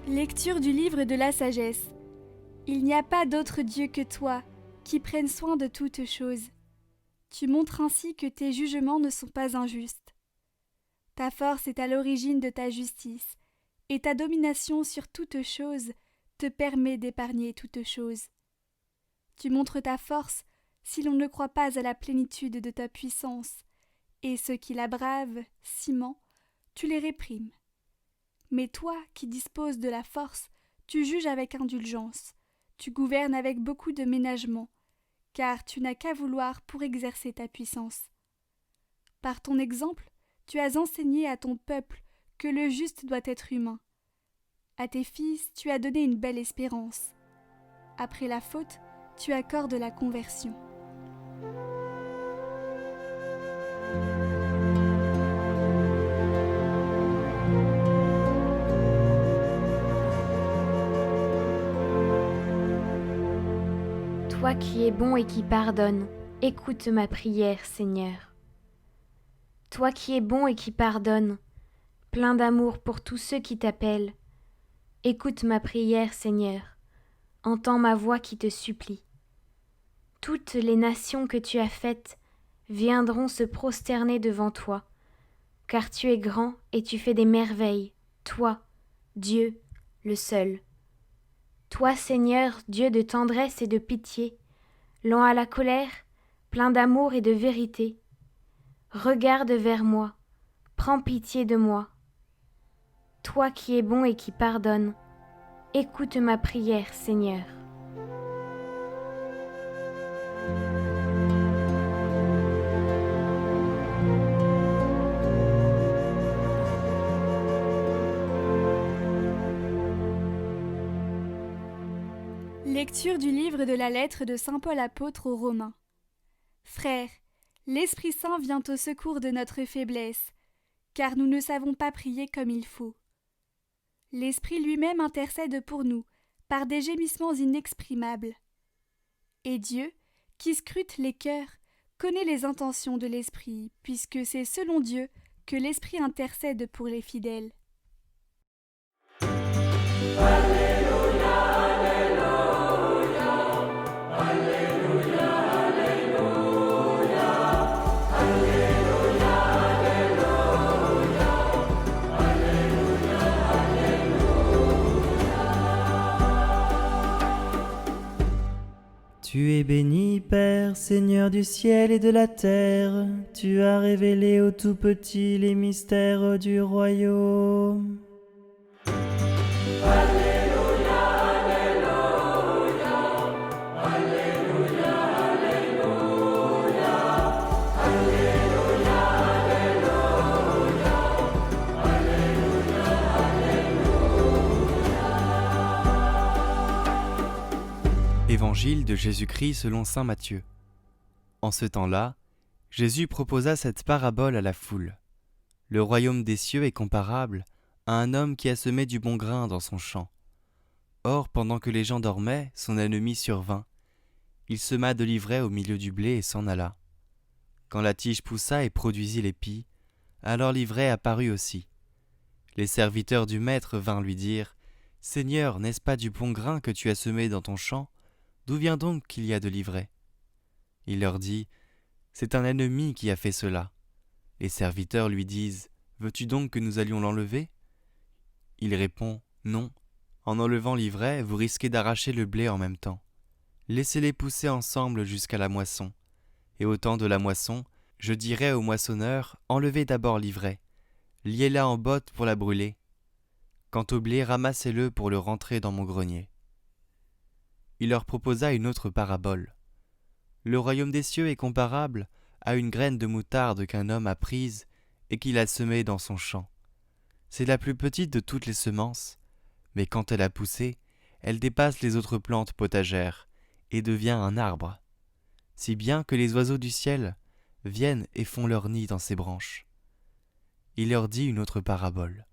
Lecture du livre de la sagesse. Il n'y a pas d'autre Dieu que toi, qui prenne soin de toutes choses. Tu montres ainsi que tes jugements ne sont pas injustes. Ta force est à l'origine de ta justice, et ta domination sur toutes choses te permet d'épargner toutes choses. Tu montres ta force si l'on ne croit pas à la plénitude de ta puissance, et ceux qui la bravent, ciment, tu les réprimes. Mais toi, qui disposes de la force, tu juges avec indulgence, tu gouvernes avec beaucoup de ménagement, car tu n'as qu'à vouloir pour exercer ta puissance. Par ton exemple, tu as enseigné à ton peuple que le juste doit être humain. À tes fils, tu as donné une belle espérance. Après la faute, tu accordes la conversion. Toi qui es bon et qui pardonnes, écoute ma prière, Seigneur. Toi qui es bon et qui pardonnes, plein d'amour pour tous ceux qui t'appellent, écoute ma prière, Seigneur, entends ma voix qui te supplie. Toutes les nations que tu as faites viendront se prosterner devant toi, car tu es grand et tu fais des merveilles, toi, Dieu, le seul. Toi, Seigneur, Dieu de tendresse et de pitié, lent à la colère, plein d'amour et de vérité, regarde vers moi, prends pitié de moi. Toi qui es bon et qui pardonnes, écoute ma prière, Seigneur. Lecture du livre de la lettre de saint Paul apôtre aux Romains. Frères, l'Esprit Saint vient au secours de notre faiblesse, car nous ne savons pas prier comme il faut. L'Esprit lui-même intercède pour nous, par des gémissements inexprimables. Et Dieu, qui scrute les cœurs, connaît les intentions de l'Esprit, puisque c'est selon Dieu que l'Esprit intercède pour les fidèles. Tu es béni, Père, Seigneur du ciel et de la terre. Tu as révélé aux tout petits les mystères du royaume. Évangile de Jésus-Christ selon saint Matthieu. En ce temps-là, Jésus proposa cette parabole à la foule. Le royaume des cieux est comparable à un homme qui a semé du bon grain dans son champ. Or, pendant que les gens dormaient, son ennemi survint. Il sema de l'ivraie au milieu du blé et s'en alla. Quand la tige poussa et produisit l'épi, alors l'ivraie apparut aussi. Les serviteurs du maître vinrent lui dire : « Seigneur, n'est-ce pas du bon grain que tu as semé dans ton champ ? D'où vient donc qu'il y a de l'ivraie ? » Il leur dit : « C'est un ennemi qui a fait cela. » Les serviteurs lui disent : « Veux-tu donc que nous allions l'enlever ? » Il répond : « Non. En enlevant l'ivraie, vous risquez d'arracher le blé en même temps. Laissez-les pousser ensemble jusqu'à la moisson. Et au temps de la moisson, je dirai au moissonneur : enlevez d'abord l'ivraie, liez-la en botte pour la brûler. Quant au blé, ramassez-le pour le rentrer dans mon grenier. » Il leur proposa une autre parabole. Le royaume des cieux est comparable à une graine de moutarde qu'un homme a prise et qu'il a semée dans son champ. C'est la plus petite de toutes les semences, mais quand elle a poussé, elle dépasse les autres plantes potagères et devient un arbre, si bien que les oiseaux du ciel viennent et font leur nid dans ses branches. Il leur dit une autre parabole.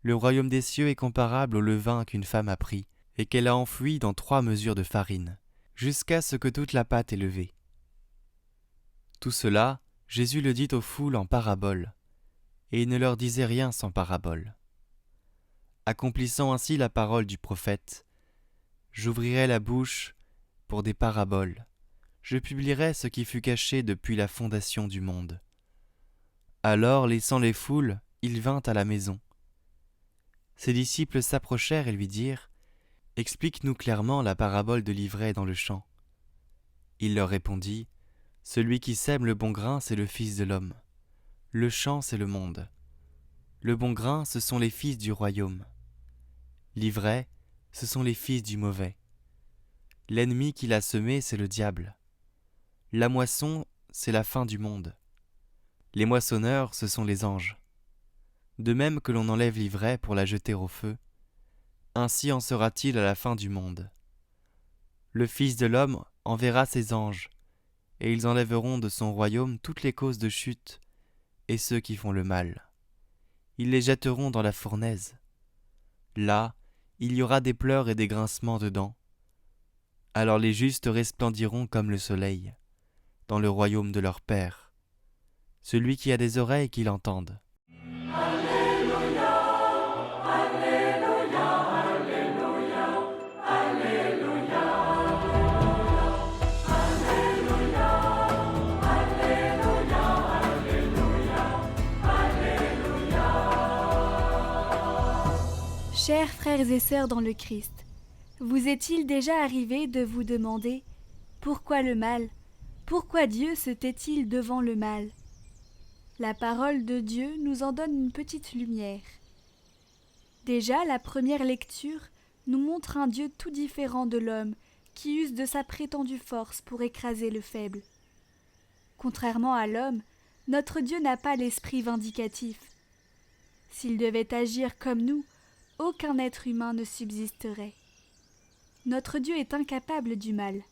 Le royaume des cieux est comparable au levain qu'une femme a pris et qu'elle a enfoui dans 3 mesures de farine, jusqu'à ce que toute la pâte est levée. Tout cela, Jésus le dit aux foules en parabole, et il ne leur disait rien sans parabole. accomplissant ainsi la parole du prophète. J'ouvrirai la bouche pour des paraboles. Je publierai ce qui fut caché depuis la fondation du monde. Alors, laissant les foules, il vint à la maison. Ses disciples s'approchèrent et lui dirent : « Explique-nous clairement la parabole de l'ivraie dans le champ. » Il leur répondit : « Celui qui sème le bon grain, c'est le Fils de l'homme. Le champ, c'est le monde. Le bon grain, ce sont les fils du royaume. L'ivraie, ce sont les fils du mauvais. L'ennemi qui l'a semé, c'est le diable. La moisson, c'est la fin du monde. Les moissonneurs, ce sont les anges. De même que l'on enlève l'ivraie pour la jeter au feu, ainsi en sera-t-il à la fin du monde. Le Fils de l'homme enverra ses anges, et ils enlèveront de son royaume toutes les causes de chute et ceux qui font le mal. Ils les jetteront dans la fournaise. Là, il y aura des pleurs et des grincements de dents. Alors les justes resplendiront comme le soleil, dans le royaume de leur Père. Celui qui a des oreilles, qu'il entende. Chers frères et sœurs dans le Christ, vous est-il déjà arrivé de vous demander pourquoi le mal? Pourquoi Dieu se tait-il devant le mal? La parole de Dieu nous en donne une petite lumière. Déjà, la première lecture nous montre un Dieu tout différent de l'homme qui use de sa prétendue force pour écraser le faible. Contrairement à l'homme, notre Dieu n'a pas l'esprit vindicatif. S'il devait agir comme nous, aucun être humain ne subsisterait. Notre Dieu est incapable du mal.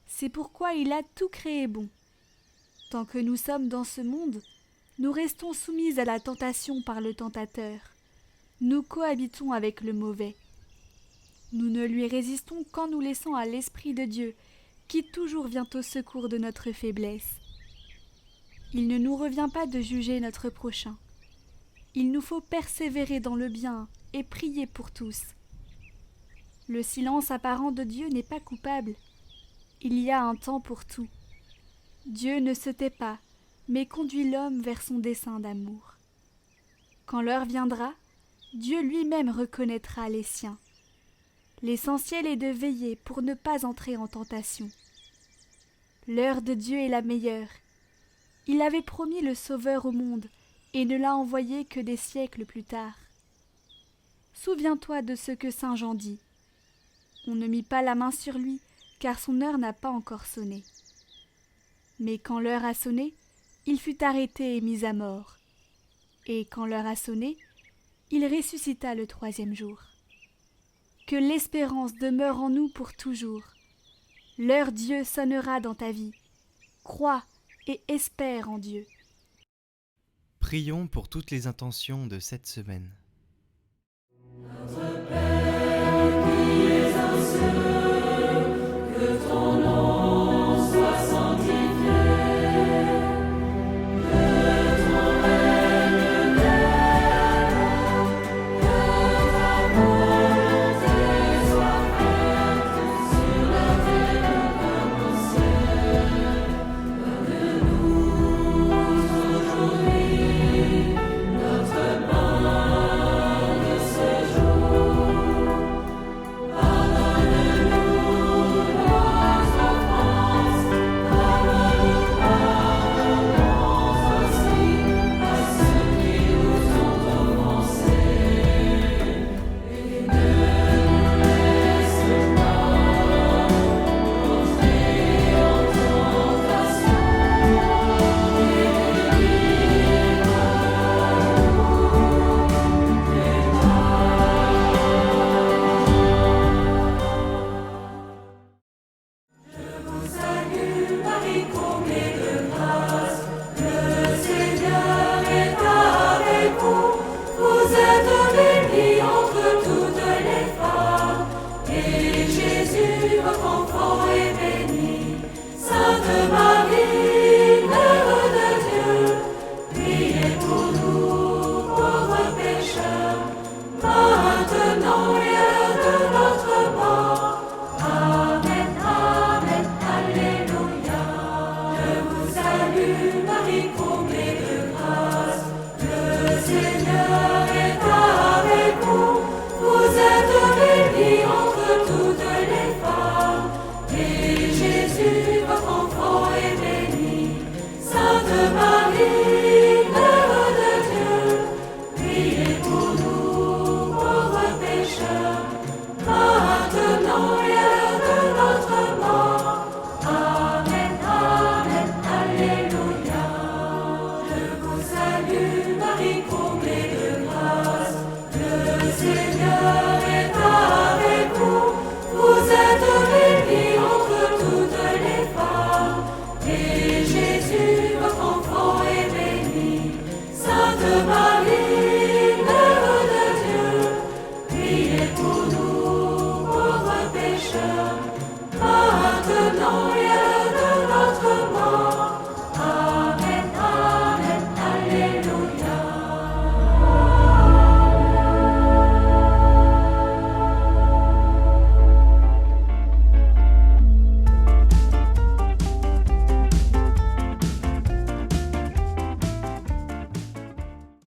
C'est pourquoi il a tout créé bon. Tant que nous sommes dans ce monde, nous restons soumis à la tentation par le tentateur. Nous cohabitons avec le mauvais. Nous ne lui résistons qu'en nous laissant à l'Esprit de Dieu, qui toujours vient au secours de notre faiblesse. Il ne nous revient pas de juger notre prochain. Il nous faut persévérer dans le bien et prier pour tous. Le silence apparent de Dieu n'est pas coupable. Il y a un temps pour tout. Dieu ne se tait pas, mais conduit l'homme vers son dessein d'amour. Quand l'heure viendra, Dieu lui-même reconnaîtra les siens. L'essentiel est de veiller pour ne pas entrer en tentation. L'heure de Dieu est la meilleure. Il avait promis le Sauveur au monde et ne l'a envoyé que des siècles plus tard. Souviens-toi de ce que saint Jean dit. On ne mit pas la main sur lui, car son heure n'a pas encore sonné. Mais quand l'heure a sonné, il fut arrêté et mis à mort. Et quand l'heure a sonné, il ressuscita le 3e jour. Que l'espérance demeure en nous pour toujours. L'heure Dieu sonnera dans ta vie. Crois et espère en Dieu. Prions pour toutes les intentions de cette semaine. Gloria